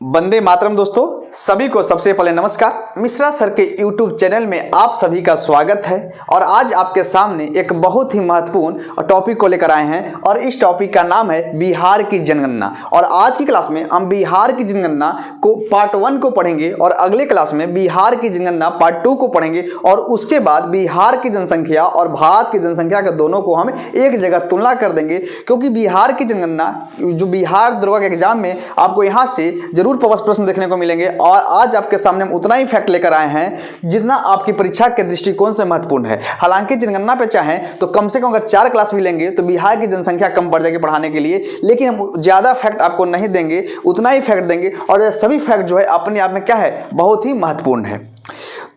वंदे मातरम दोस्तों, सभी को सबसे पहले नमस्कार। मिश्रा सर के YouTube चैनल में आप सभी का स्वागत है। और आज आपके सामने एक बहुत ही महत्वपूर्ण टॉपिक को लेकर आए हैं और इस टॉपिक का नाम है बिहार की जनगणना। और आज की क्लास में हम बिहार की जनगणना को पार्ट 1 को पढ़ेंगे और अगले क्लास में बिहार की जनगणना पार्ट 2 को पढ़ेंगे और उसके बाद बिहार की जनसंख्या और भारत की जनसंख्या के दोनों को हम एक जगह तुलना कर देंगे। क्योंकि बिहार की जनगणना जो बिहार दरोगा के एग्जाम में आपको यहाँ से जरूर प्रश्न देखने को मिलेंगे और आज आपके सामने हम उतना ही फैक्ट लेकर आए हैं जितना आपकी परीक्षा के दृष्टिकोण से महत्वपूर्ण है। हालांकि जनगणना पे चाहें तो कम से कम अगर 4 क्लास भी लेंगे तो बिहार की जनसंख्या कम पड़ जाएगी पढ़ाने के लिए, लेकिन हम ज़्यादा फैक्ट आपको नहीं देंगे, उतना ही फैक्ट देंगे और ये सभी फैक्ट जो है अपने आप में क्या है, बहुत ही महत्वपूर्ण है।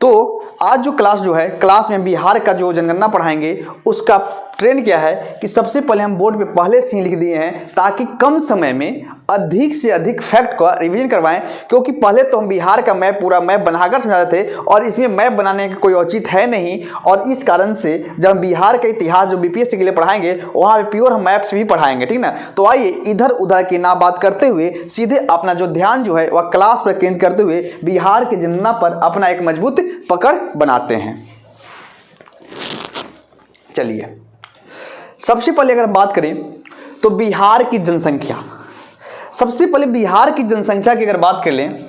तो आज जो क्लास में बिहार का जो जनगणना पढ़ाएंगे उसका ट्रेंड क्या है कि सबसे पहले हम बोर्ड पे पहले से लिख दिए हैं ताकि कम समय में अधिक से अधिक फैक्ट का रिवीजन करवाएं। क्योंकि पहले तो हम बिहार का पूरा मैप बनाकर समझाते थे और इसमें मैप बनाने का कोई औचित्य है नहीं। और इस कारण से जब हम बिहार का इतिहास जो बीपीएससी के लिए पढ़ाएंगे वहाँ पे प्योर हम मैप से भी पढ़ाएंगे, ठीक ना। तो आइए इधर उधर की ना बात करते हुए सीधे अपना जो ध्यान जो है वह क्लास पर केंद्रित करते हुए बिहार की जनगणना पर अपना एक मजबूत पकड़ बनाते हैं। चलिए सबसे पहले अगर बात करें तो बिहार की जनसंख्या, सबसे पहले बिहार की जनसंख्या की अगर बात कर लें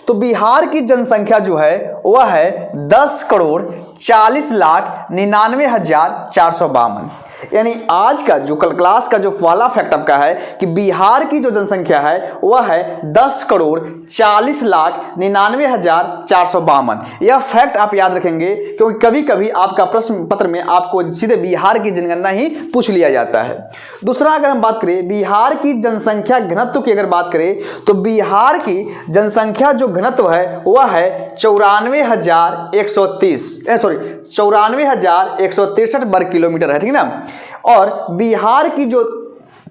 तो बिहार की जनसंख्या जो है वह है 10,40,99,452। यानी आज का जो क्लास का जो पहला फैक्ट आपका है कि बिहार की जो जनसंख्या है वह है 10,40,99,452। यह फैक्ट आप याद रखेंगे क्योंकि कभी कभी आपका प्रश्न पत्र में आपको सीधे बिहार की जनगणना ही पूछ लिया जाता है। दूसरा अगर हम बात करें बिहार की जनसंख्या घनत्व की अगर बात करें तो बिहार की जनसंख्या जो घनत्व है वह है 94,163 वर्ग किलोमीटर है, ठीक है ना। और बिहार की जो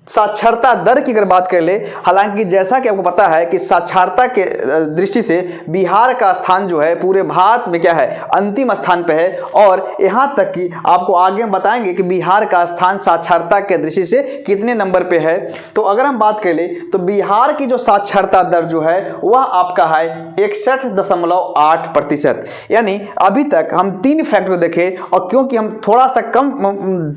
साक्षरता दर की अगर बात कर ले, हालांकि जैसा कि आपको पता है कि साक्षरता के दृष्टि से बिहार का स्थान जो है पूरे भारत में क्या है, अंतिम स्थान पे है। और यहाँ तक कि आपको आगे हम बताएंगे कि बिहार का स्थान साक्षरता के दृष्टि से कितने नंबर पे है। तो अगर हम बात कर ले तो बिहार की जो साक्षरता दर जो है वह आपका है 61.8%। यानी अभी तक हम 3 फैक्ट को देखें और क्योंकि हम थोड़ा सा कम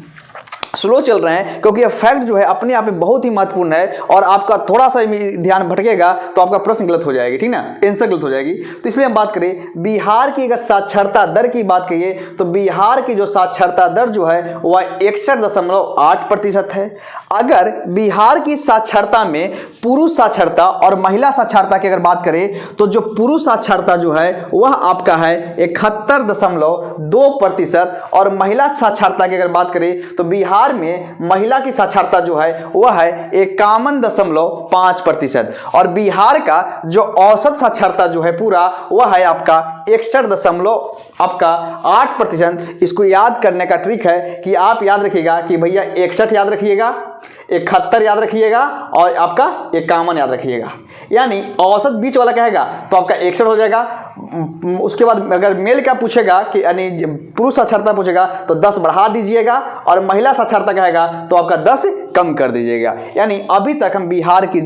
स्लो चल रहे हैं क्योंकि यह फैक्ट जो है अपने आप में बहुत ही महत्वपूर्ण है और आपका थोड़ा सा ध्यान भटकेगा तो आपका प्रश्न गलत हो जाएगी, ठीक ना, आंसर गलत हो जाएगी। तो इसलिए हम बात करें बिहार की अगर साक्षरता दर की बात करिए तो बिहार की जो साक्षरता दर जो है वह 61.8% है। अगर बिहार की साक्षरता में पुरुष साक्षरता और महिला साक्षरता की अगर बात करें तो जो पुरुष साक्षरता जो है वह आपका है 71.2% और महिला साक्षरता की अगर बात करें तो बिहार में महिला की साक्षरता जो है वह है 51.5% और बिहार का जो औसत साक्षरता जो है पूरा वह है आपका 61.8%। इसको याद करने का ट्रिक है कि आप याद रखिएगा कि भैया 61 याद रखिएगा, 71 याद रखिएगा और आपका 51 याद रखिएगा। यानी औसत बीच वाला कहेगा तो आपका 61 हो जाएगा। उसके बाद अगर मेल का पूछेगा कि यानी पुरुष साक्षरता पूछेगा तो 10 बढ़ा दीजिएगा और महिला साक्षरता कहेगा तो आपका 10 कम कर दीजिएगा। यानी अभी तक हम बिहार की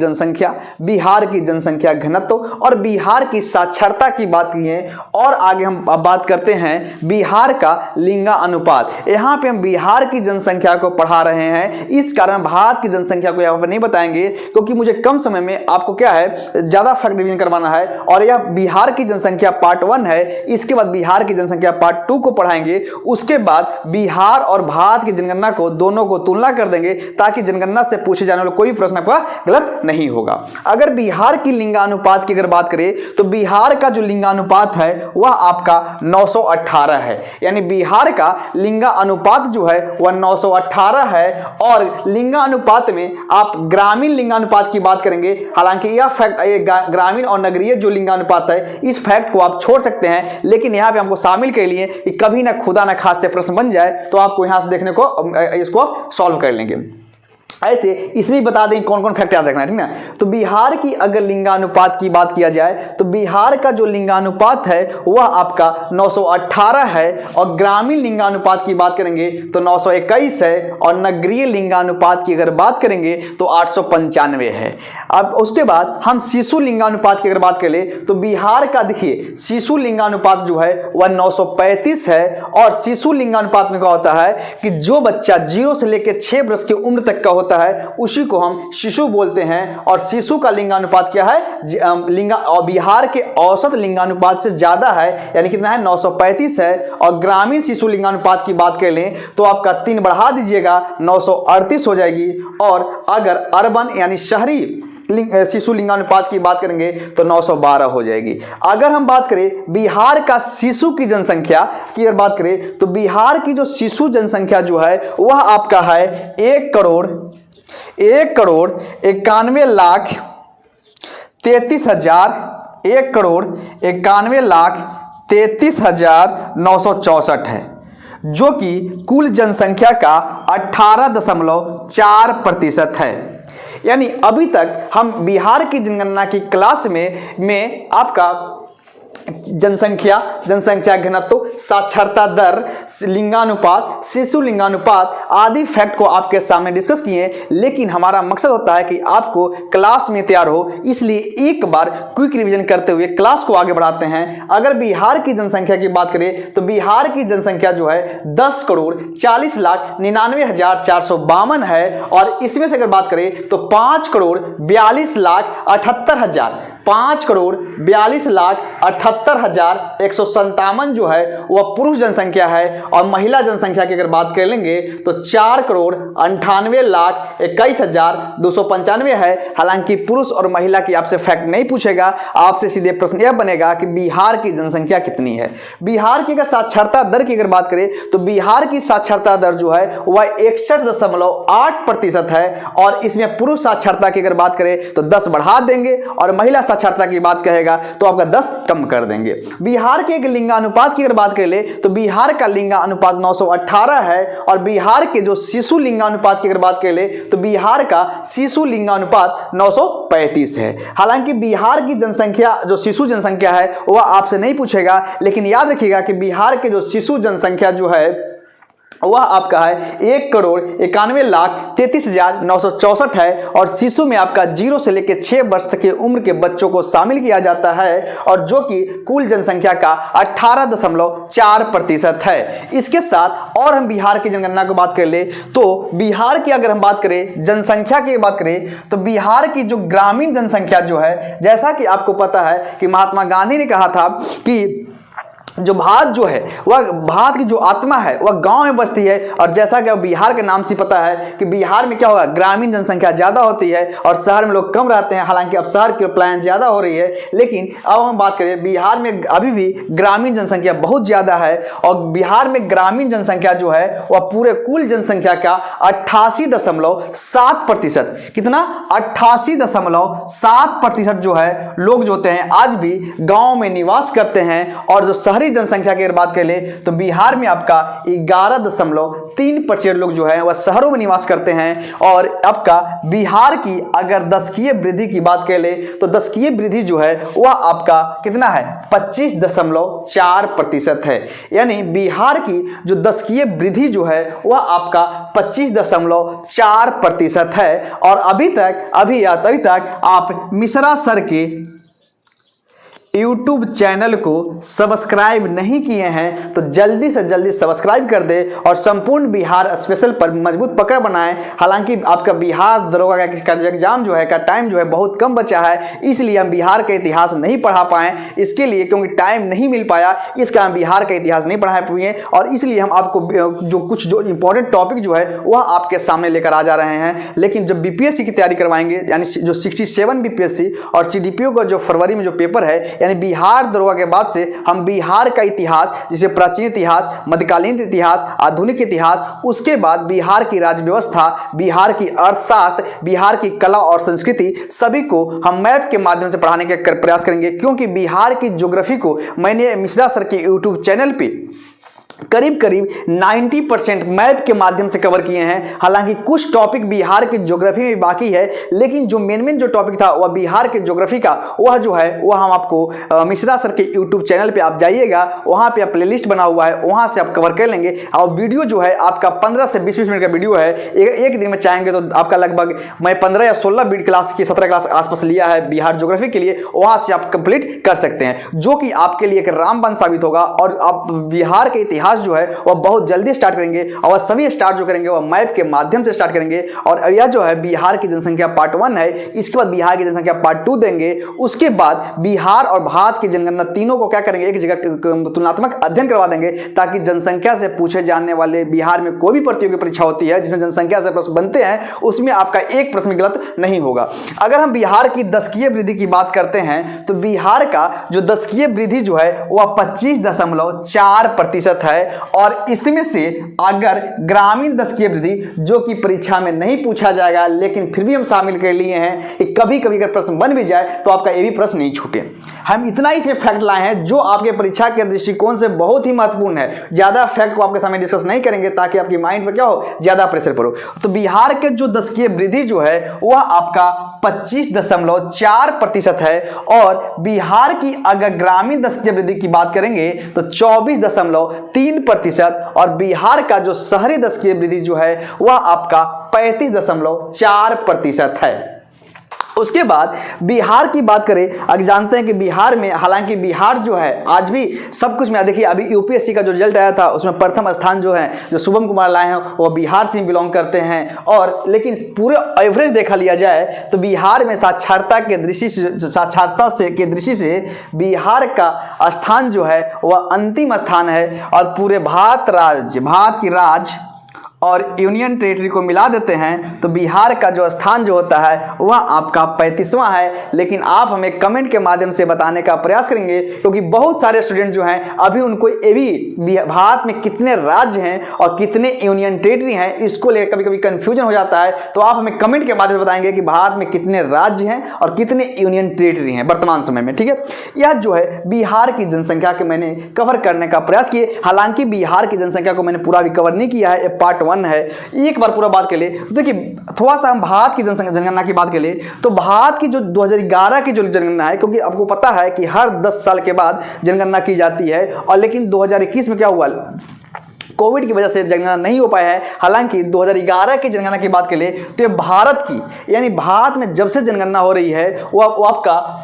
जनसंख्या घनत्व और बिहार की साक्षरता की बात की है। और आगे हम बात करते हैं बिहार का लिंगा अनुपात। यहाँ पे हम बिहार की जनसंख्या को पढ़ा रहे हैं, इस कारण भारत की जनसंख्या को यहाँ पर नहीं बताएंगे क्योंकि मुझे कम समय में आपको क्या है ज्यादा फैक्ट रिवीजन करवाना है। और यह बिहार की जनसंख्या पार्ट 1 है, इसके बाद बिहार की जनसंख्या पार्ट 2 को पढ़ाएंगे। उसके बाद बिहार और भारत की जनगणना को दोनों को तुलना कर देंगे ताकि जनगणना से पूछे जाने वाला कोई प्रश्न आपका गलत नहीं होगा। अगर बिहार की लिंगानुपात की अगर बात करें तो बिहार का जो लिंगानुपात है वह आपका 918 है। यानी बिहार का लिंगानुपात जो है वह 918 है। और लिंगानुपात में आप ग्रामीण लिंगानुपात की बात करेंगे, हालांकि यह फैक्ट ग्रामीण और नगरीय जो लिंगानुपात है इस फैक्ट को आप छोड़ सकते हैं, लेकिन यहाँ पे हमको शामिल कर लिए कि कभी ना खुदा ना खास्ते प्रश्न बन जाए तो आपको यहाँ से देखने को इसको सॉल्व कर लेंगे। ऐसे इसमें बता दें कौन कौन फैक्ट याद रखना है, ठीक ना। तो बिहार की अगर लिंगानुपात की बात किया जाए तो बिहार का जो लिंगानुपात है वह आपका 918 है और ग्रामीण लिंगानुपात की बात करेंगे तो 921 है और नगरीय लिंगानुपात की अगर बात करेंगे तो 895 है। अब उसके बाद हम शिशु लिंगानुपात की अगर बात करें तो बिहार का देखिए शिशु लिंगानुपात जो है वह 935 है। और शिशु लिंगानुपात में क्या होता है कि जो बच्चा 0 से लेकर 6 वर्ष की उम्र तक का होता है उसी को हम शिशु बोलते हैं। और शिशु का लिंगानुपात क्या है, और बिहार के औसत लिंगानुपात से ज्यादा है, यानी कितना है 935 है। और ग्रामीण शिशु लिंगानुपात की बात कर लें तो आपका 3 बढ़ा दीजिएगा 938 हो जाएगी। और अगर अर्बन यानी शहरी शिशु लिंगानुपात की बात करेंगे तो 912 हो जाएगी। अगर हम बात करें बिहार का शिशु की जनसंख्या की अगर बात करें तो बिहार की जो शिशु जनसंख्या जो है वह आपका है 1,91,33,964 है, जो कि कुल जनसंख्या का 18.4% है। यानी अभी तक हम बिहार की जनगणना की क्लास में आपका जनसंख्या घनत्व, साक्षरता दर, लिंगानुपात, शिशु लिंगानुपात आदि फैक्ट को आपके सामने डिस्कस किए। लेकिन हमारा मकसद होता है कि आपको क्लास में तैयार हो, इसलिए एक बार क्विक रिवीजन करते हुए क्लास को आगे बढ़ाते हैं। अगर बिहार की जनसंख्या की बात करें तो बिहार की जनसंख्या जो है 10,40,99,452 है। और इसमें से अगर बात करें तो 5,42,78,157 जो है वह पुरुष जनसंख्या है। और महिला जनसंख्या की अगर बात कर लेंगे तो 4,98,21,295 है। हालांकि पुरुष और महिला की आपसे फैक्ट नहीं पूछेगा, आपसे सीधे प्रश्न यह बनेगा कि बिहार की जनसंख्या कितनी है। बिहार की अगर साक्षरता दर की अगर बात करें तो बिहार की साक्षरता दर जो है वह 61.8% है। और इसमें पुरुष साक्षरता की अगर बात करें तो 10 बढ़ा देंगे और महिला साक्षरता की बात कहेगा तो आपका 10 कम कर देंगे। बिहार के एक लिंगानुपात की अगर बात कर ले तो बिहार का लिंगानुपात 918 है। और बिहार के जो शिशु लिंगानुपात की अगर बात कर ले तो बिहार का शिशु लिंगानुपात 935 है। हालांकि बिहार की जनसंख्या जो शिशु जनसंख्या है वह आपसे नहीं पूछेगा, लेकिन याद रखिएगा कि बिहार के जो शिशु जनसंख्या जो है वह आपका है 1,91,33,964 है। और शिशु में आपका 0 से लेकर 6 वर्ष तक की उम्र के बच्चों को शामिल किया जाता है, और जो कि कुल जनसंख्या का 18.4% है। इसके साथ और हम बिहार की जनगणना को बात कर ले तो बिहार की अगर हम बात करें जनसंख्या की बात करें तो बिहार की जो ग्रामीण जनसंख्या जो है, जैसा कि आपको पता है कि महात्मा गांधी ने कहा था कि जो भारत जो है वह भारत की जो आत्मा है वह गांव में बसती है। और जैसा कि बिहार के नाम से पता है कि बिहार में क्या होगा, ग्रामीण जनसंख्या ज़्यादा होती है और शहर में लोग कम रहते हैं। हालांकि अब शहर की प्लान ज़्यादा हो रही है, लेकिन अब हम बात करें बिहार में अभी भी ग्रामीण जनसंख्या बहुत ज़्यादा है। और बिहार में ग्रामीण जनसंख्या जो है वह पूरे कुल जनसंख्या का 88.7%, कितना 88.7% जो है लोग जो होते हैं आज भी गाँव में निवास करते हैं। और जो शहरी जनसंख्या की अगर बात करें तो बिहार में आपका 11.3% लोग जो है वह शहरों में निवास करते हैं। और आपका बिहार की अगर दशकीय वृद्धि की बात करें तो दशकीय वृद्धि जो है वह आपका कितना है 25.4% है। यानी बिहार की जो दशकीय वृद्धि जो है वह आपका 25.4% है। और अभी तक आप मिश्रा सर के YouTube चैनल को सब्सक्राइब नहीं किए हैं तो जल्दी से जल्दी सब्सक्राइब कर दे और संपूर्ण बिहार स्पेशल पर मजबूत पकड़ बनाएं। हालांकि आपका बिहार दरोगा का एग्जाम जो है का टाइम जो है बहुत कम बचा है, इसलिए हम बिहार का इतिहास नहीं पढ़ा पाए। इसके लिए क्योंकि टाइम नहीं मिल पाया, इसका हम बिहार का इतिहास नहीं पढ़ा पाए और इसलिए हम आपको जो इंपॉर्टेंट टॉपिक जो है वह आपके सामने लेकर आ जा रहे हैं। लेकिन जब BPSC की तैयारी करवाएंगे, यानी जो 67 BPSC और CDPO का जो फरवरी में जो पेपर है, यानी बिहार दरोगा के बाद से हम बिहार का इतिहास, जिसे प्राचीन इतिहास, मध्यकालीन इतिहास, आधुनिक इतिहास, उसके बाद बिहार की राज्य व्यवस्था, बिहार की अर्थशास्त्र, बिहार की कला और संस्कृति, सभी को हम मैप के माध्यम से पढ़ाने का प्रयास करेंगे। क्योंकि बिहार की ज्योग्राफी को मैंने मिश्रा सर के YouTube चैनल पे करीब करीब 90% मैप के माध्यम से कवर किए हैं। हालांकि कुछ टॉपिक बिहार के ज्योग्राफी में बाकी है, लेकिन जो मेन जो टॉपिक था वह बिहार के ज्योग्राफी का, वह जो है वह हम आपको मिश्रा सर के यूट्यूब चैनल पे आप जाइएगा, वहां पे प्लेलिस्ट बना हुआ है, वहां से आप कवर कर लेंगे। और वीडियो जो है आपका 15 से 20 मिनट का वीडियो है। एक दिन में चाहेंगे तो आपका लगभग मैं 15 या 16 क्लास की 17 क्लास आसपास लिया है बिहार ज्योग्राफी के लिए, वहां से आप कंप्लीट कर सकते हैं, जो कि आपके लिए एक रामबाण साबित होगा। और आप बिहार के इतिहास जो है वह बहुत जल्दी स्टार्ट करेंगे, और सभी स्टार्ट जो करेंगे वह मैप के माध्यम से स्टार्ट करेंगे। और यह जो है बिहार की जनसंख्या पार्ट 1 है, इसके बाद बिहार की जनसंख्या पार्ट 2 देंगे। उसके बाद बिहार और भारत की जनगणना तीनों को क्या करेंगे, एक जगह तुलनात्मक अध्ययन करवा देंगे, ताकि जनसंख्या से पूछे जाने वाले बिहार में कोई भी प्रतियोगी परीक्षा होती है जिसमें जनसंख्या से प्रश्न बनते हैं, उसमें आपका एक प्रश्न गलत नहीं होगा। अगर हम बिहार की दशकीय वृद्धि की बात करते हैं तो बिहार का जो दशकीय वृद्धि जो है वह 25.4% है। और इसमें से अगर ग्रामीण दशकीय वृद्धि, जो कि परीक्षा में नहीं पूछा जाएगा लेकिन फिर भी हम शामिल कर लिए हैं कि कभी कभी अगर प्रश्न बन भी जाए तो आपका ये भी प्रश्न नहीं छूटे, हम इतना ही इसमें फैक्ट लाए हैं जो आपके परीक्षा के दृष्टिकोण से बहुत ही महत्वपूर्ण है। ज्यादा फैक्ट को आपके सामने डिस्कस नहीं करेंगे ताकि आपकी माइंड पर क्या हो, ज्यादा प्रेशर पड़ो। तो बिहार के जो दशकीय वृद्धि जो है वह आपका 25.4% है। और बिहार की अगर ग्रामीण दशकीय वृद्धि की बात करेंगे तो 24.3%। और बिहार का जो शहरी दशकीय वृद्धि जो है वह आपका 35.4% है। उसके बाद बिहार की बात करें, अगर जानते हैं कि बिहार में, हालांकि बिहार जो है आज भी सब कुछ में, देखिए अभी यूपीएससी का जो रिजल्ट आया था उसमें प्रथम स्थान जो है जो शुभम कुमार लाए हैं वो बिहार से बिलोंग करते हैं। और लेकिन पूरे एवरेज देखा लिया जाए तो बिहार में साक्षरता के दृष्टि से बिहार का स्थान जो है वह अंतिम स्थान है। और पूरे भारत की राज्य और यूनियन टेरिटरी को मिला देते हैं तो बिहार का जो स्थान जो होता है वह आपका 35वां है। लेकिन आप हमें कमेंट के माध्यम से बताने का प्रयास करेंगे, क्योंकि बहुत सारे स्टूडेंट जो हैं अभी उनको ये भी भारत में कितने राज्य हैं और कितने यूनियन टेरिटरी हैं इसको लेकर कभी कभी कंफ्यूजन हो जाता है। तो आप हमें कमेंट के माध्यम से बताएंगे कि भारत में कितने राज्य हैं और कितने यूनियन टेरिटरी हैं वर्तमान समय में, ठीक है। यह जो है बिहार की जनसंख्या के मैंने कवर करने का प्रयास किए। हालांकि बिहार की जनसंख्या को मैंने पूरा भी कवर नहीं किया है, पार्ट 1 है। एक बार पूरा बात कर ले, देखिए थोड़ा सा हम भारत की जनगणना की बात कर ले तो भारत की जो 2011 की जो जनगणना है, क्योंकि आपको पता है कि हर 10 साल के बाद जनगणना की जाती है। और लेकिन 2021 में क्या हुआ, कोविड की वजह से जनगणना नहीं हो पाया है। हालांकि 2011 की जनगणना की बात करें तो ये भारत की, यानी भारत में जब से जनगणना हो रही है वो आपका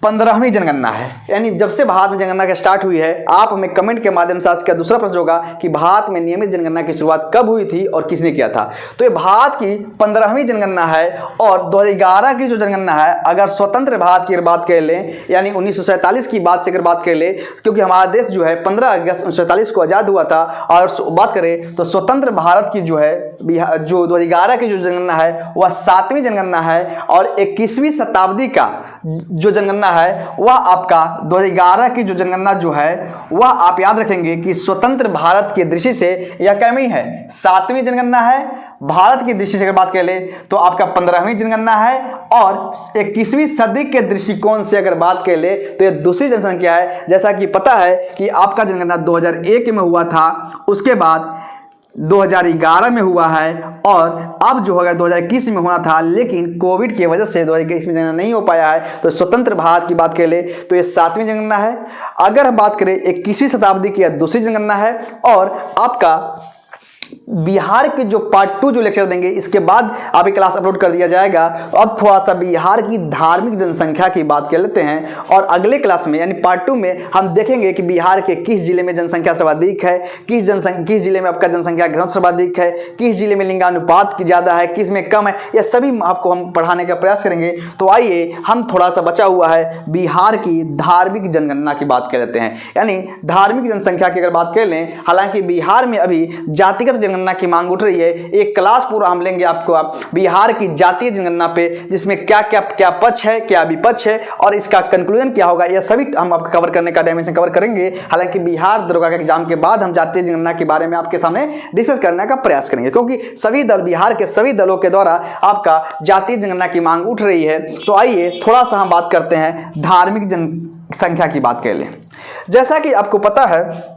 15वीं जनगणना है। यानी जब से भारत में जनगणना स्टार्ट हुई है। आप हमें कमेंट के माध्यम से आज का दूसरा प्रश्न होगा कि भारत में नियमित जनगणना की शुरुआत कब हुई थी और किसने किया था। तो ये भारत की 15वीं जनगणना है। और 2011 की जो जनगणना है, अगर स्वतंत्र भारत की बात कर लें, यानी 1947 की बात से अगर बात कर ले, क्योंकि हमारा देश जो है 15 अगस्त 1947 को आज़ाद हुआ था। और बात करें तो स्वतंत्र भारत की जो है जो 2011 की जो जनगणना है वह 7वीं जनगणना है। और 21वीं शताब्दी का जो जनगणना है वह आपका 2011 की जो जनगणना जो है वह आप याद रखेंगे कि स्वतंत्र भारत की दृष्टि से यह कैमी है, 7वीं जनगणना है। भारत की दृष्टि से अगर बात कर ले तो आपका 15वीं जनगणना है। और 21वीं सदी के दृष्टिकोण से अगर बात कर ले तो यह दूसरी जनसंख्या है। जैसा कि पता है कि आपका जनगणना 2001 में हुआ था, उसके बाद 2011 में हुआ है, और अब जो होगा 2021 में होना था, लेकिन कोविड की वजह से 2021 में जनगणना नहीं हो पाया है। तो स्वतंत्र भारत की बात करें तो ये 7वीं जनगणना है। अगर हम बात करें 21वीं शताब्दी की दूसरी जनगणना है। और आपका बिहार के जो पार्ट 2 जो लेक्चर देंगे इसके बाद आपकी क्लास अपलोड कर दिया जाएगा। तो अब थोड़ा सा बिहार की धार्मिक जनसंख्या की बात कर लेते हैं। और अगले क्लास में यानी पार्ट 2 में हम देखेंगे कि बिहार के किस जिले में जनसंख्या सर्वाधिक है, किस जिले में आपका जनसंख्या घनत्व सर्वाधिक है, किस जिले में लिंगानुपात की ज़्यादा है, किस में कम है, यह सभी आपको हम पढ़ाने का प्रयास करेंगे। तो आइए हम थोड़ा सा बचा हुआ है बिहार की धार्मिक जनगणना की बात कर लेते हैं, यानी धार्मिक जनसंख्या की अगर बात कर लें। हालांकि बिहार में अभी जातिगत जनगणना की मांग उठ रही है। एक क्लास पूरा हम लेंगे आपको बिहार की जातीय जनगणना पे, जिसमें क्या पक्ष है, क्या विपक्ष है और इसका कंक्लूजन क्या होगा, यह सभी हम आपको कवर करने का डायमेंशन कवर करेंगे। हालांकि बिहार दरोगा के एग्जाम के बाद हम जातीय जनगणना के बारे में आपके सामने डिस्कस करने का प्रयास करेंगे, क्योंकि सभी दल, बिहार के सभी दलों के द्वारा आपका जातीय जनगणना की मांग उठ रही है। तो आइए थोड़ा सा हम बात करते हैं धार्मिक जनसंख्या की बात कर लें। जैसा कि आपको पता है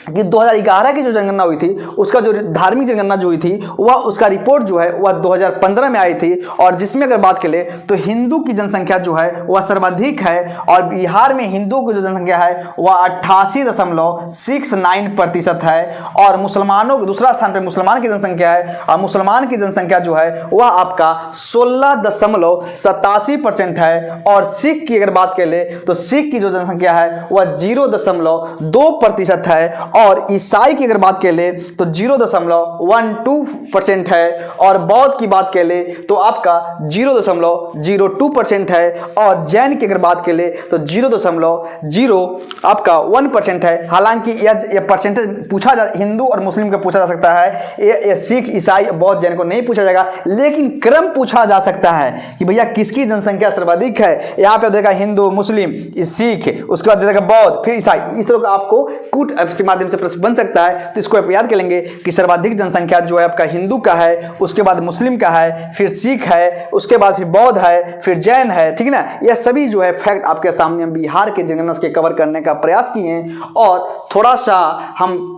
कि 2011 की जो जनगणना हुई थी उसका जो धार्मिक जनगणना जो हुई थी वह उसका रिपोर्ट जो है वह 2015 में आई थी, और जिसमें अगर बात करें तो हिंदू की जनसंख्या जो है वह सर्वाधिक है, और बिहार में हिंदुओं की जो जनसंख्या है वह 88.69% है, और मुसलमानों दूसरा स्थान पर मुसलमान की जनसंख्या है, और मुसलमान की जनसंख्या जो है वह आपका 16.87% है, और सिख की अगर बात कर ले तो सिख की जो जनसंख्या है वह 0.2% है, और ईसाई की अगर बात कर ले तो 0.12% है, और बौद्ध की बात कर ले तो आपका 0.02% है, और जैन की अगर बात कर ले तो 0.0 आपका 1% है। हालांकि यह परसेंटेज पूछा जा हिंदू और मुस्लिम का पूछा जा सकता है, ये सिख ईसाई बौद्ध जैन को नहीं पूछा जाएगा, लेकिन क्रम पूछा जा सकता है कि भैया किसकी जनसंख्या सर्वाधिक है। यहाँ पे देखा हिंदू, मुस्लिम, सिख, उसके बाद देखा बौद्ध, फिर ईसाई, इस तरह का आपको कूट माध्यम से प्रश्न बन सकता है। तो इसको आप याद कर लेंगे कि सर्वाधिक जनसंख्या जो है आपका हिंदू का है, उसके बाद मुस्लिम का है, फिर सिख है, उसके बाद फिर बौद्ध है, फिर जैन है, ठीक है ना। यह सभी जो है फैक्ट आपके सामने हम बिहार के जनगणना के कवर करने का प्रयास किए हैं, और थोड़ा सा हम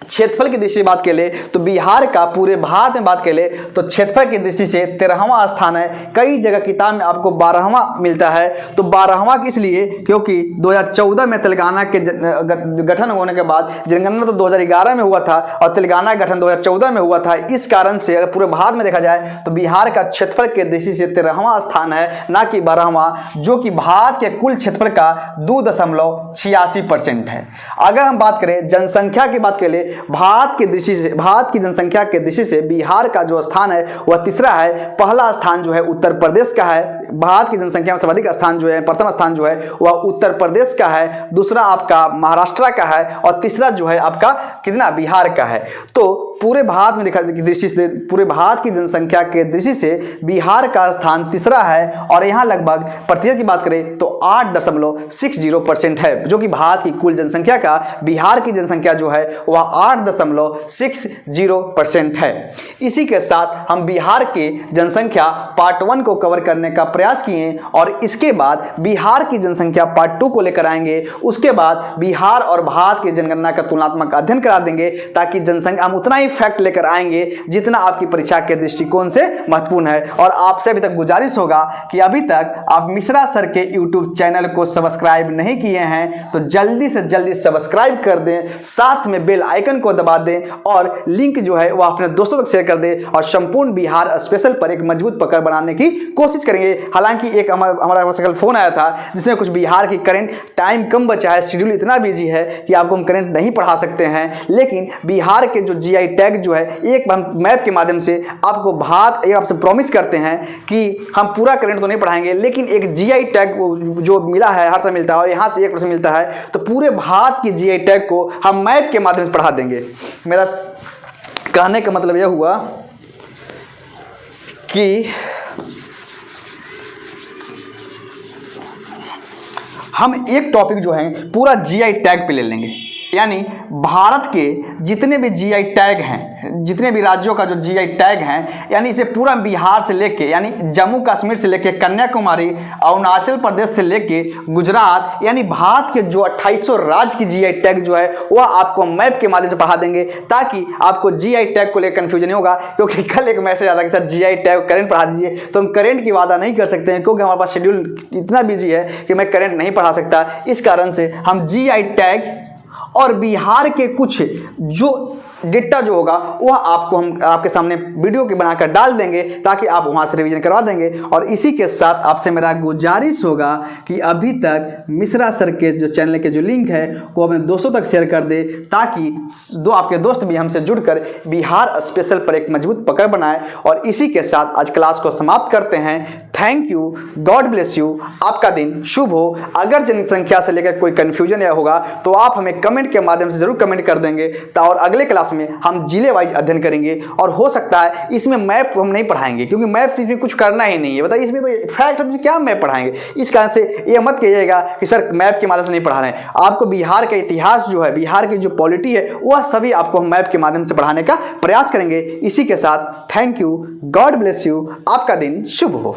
क्षेत्रफल की दृष्टि से बात के ले तो बिहार का पूरे भारत में बात के ले तो क्षेत्रफल की दृष्टि से 13वां स्थान है। कई जगह किताब में आपको 12वां मिलता है, तो 12वां इसलिए क्योंकि 2014 में तेलंगाना के गठन होने के बाद, जनगणना तो 2011 में हुआ था और तेलंगाना का गठन 2014 में हुआ था। इस कारण से अगर पूरे भारत में देखा जाए तो बिहार का क्षेत्रफल की दृष्टि से 13वां स्थान है, ना कि 12वां, जो कि भारत के कुल क्षेत्रफल का 2.86% है। अगर हम बात करें जनसंख्या की बात करें भारत की दृष्टि से, भारत की जनसंख्या के दृष्टि से बिहार का जो स्थान है वह तीसरा है। पहला स्थान जो है उत्तर प्रदेश का है, भारत की जनसंख्या में सर्वाधिक स्थान जो है, प्रथम स्थान जो है वह उत्तर प्रदेश का है, दूसरा आपका महाराष्ट्र का है, और तीसरा जो है आपका कितना बिहार का है। तो पूरे भारत में देखा की दृष्टि से, पूरे भारत की जनसंख्या के दृष्टि से बिहार का स्थान तीसरा है, और यहाँ लगभग प्रतिशत की बात करें तो 8.60% है, जो कि भारत की कुल जनसंख्या का बिहार की जनसंख्या जो है वह 8.60% है। इसी के साथ हम बिहार के जनसंख्या पार्ट 1 को कवर करने का प्रयास किए, और इसके बाद बिहार की जनसंख्या पार्ट 2 को लेकर आएंगे। उसके बाद बिहार और भारत की जनगणना का तुलनात्मक अध्ययन करा देंगे, ताकि जनसंख्या हम उतना ही फैक्ट लेकर आएंगे जितना आपकी परीक्षा के दृष्टिकोण से महत्वपूर्ण है। और आपसे अभी तक गुजारिश होगा कि अभी तक आप मिश्रा सर के यूट्यूब चैनल को सब्सक्राइब नहीं किए हैं तो जल्दी से जल्दी सब्सक्राइब कर दें, साथ में बेल आइकन को दबा दें, और लिंक जो है वह अपने दोस्तों तक शेयर कर दें, और संपूर्ण बिहार स्पेशल पर एक मजबूत पकड़ बनाने की कोशिश करेंगे। हालांकि एक हमारा सकल फोन आया था जिसमें कुछ बिहार की करंट, टाइम कम बचा है, शेड्यूल इतना बिजी है कि आपको हम करंट नहीं पढ़ा सकते हैं, लेकिन बिहार के जो जीआई टैग जो है एक हम मैप के माध्यम से आपको भारत, एक आपसे प्रॉमिस करते हैं कि हम पूरा करंट तो नहीं पढ़ाएंगे, लेकिन एक जीआई टैग जो मिला है हर समय मिलता है, और यहाँ से 1% मिलता है, तो पूरे भारत की जीआई टैग को हम मैप के माध्यम से पढ़ा देंगे। मेरा कहने का मतलब यह हुआ कि हम एक टॉपिक जो है पूरा जीआई टैग पे ले लेंगे, यानी भारत के जितने भी जीआई टैग हैं, जितने भी राज्यों का जो जीआई टैग हैं, यानी इसे पूरा बिहार से लेके, यानी जम्मू कश्मीर से लेके कन्याकुमारी, अरुणाचल प्रदेश से लेके गुजरात, यानी भारत के जो 2800 राज्य की जीआई टैग जो है वह आपको मैप के माध्यम से पढ़ा देंगे, ताकि आपको जीआई टैग को लेकर कंफ्यूजन नहीं होगा। क्योंकि कल एक मैसेज आता कि सर जीआई टैग करंट पढ़ा दीजिए, तो हम करंट की वादा नहीं कर सकते हैं, क्योंकि हमारे पास शेड्यूल इतना बिजी है कि मैं करंट नहीं पढ़ा सकता। इस कारण से हम जीआई टैग और बिहार के कुछ जो डेटा जो होगा वह आपको हम आपके सामने वीडियो के बनाकर डाल देंगे, ताकि आप वहां से रिवीजन करवा देंगे। और इसी के साथ आपसे मेरा गुजारिश होगा कि अभी तक मिश्रा सर के जो चैनल के जो लिंक है वो अपने दोस्तों तक शेयर कर दे, ताकि आपके दोस्त भी हमसे जुड़कर बिहार स्पेशल पर एक मजबूत पकड़ बनाए। और इसी के साथ आज क्लास को समाप्त करते हैं। Thank you, God bless you, आपका दिन शुभ हो। अगर जनसंख्या से लेकर कोई कन्फ्यूजन या होगा तो आप हमें कमेंट के माध्यम से जरूर कमेंट कर देंगे, और अगले क्लास में हम जिले वाइज अध्ययन करेंगे। और हो सकता है इसमें मैप हम नहीं पढ़ाएंगे, क्योंकि मैप से इसमें कुछ करना ही नहीं है, बताइए इसमें तो फैक्ट है, क्या मैप पढ़ाएंगे। इस कारण से ये मत कहिएगा कि सर मैप के माध्यम से नहीं पढ़ा रहे हैं। आपको बिहार का इतिहास जो है, बिहार की जो पॉलिटी है, वह सभी आपको हम मैप के माध्यम से पढ़ाने का प्रयास करेंगे। इसी के साथ thank you, God bless you, आपका दिन शुभ हो।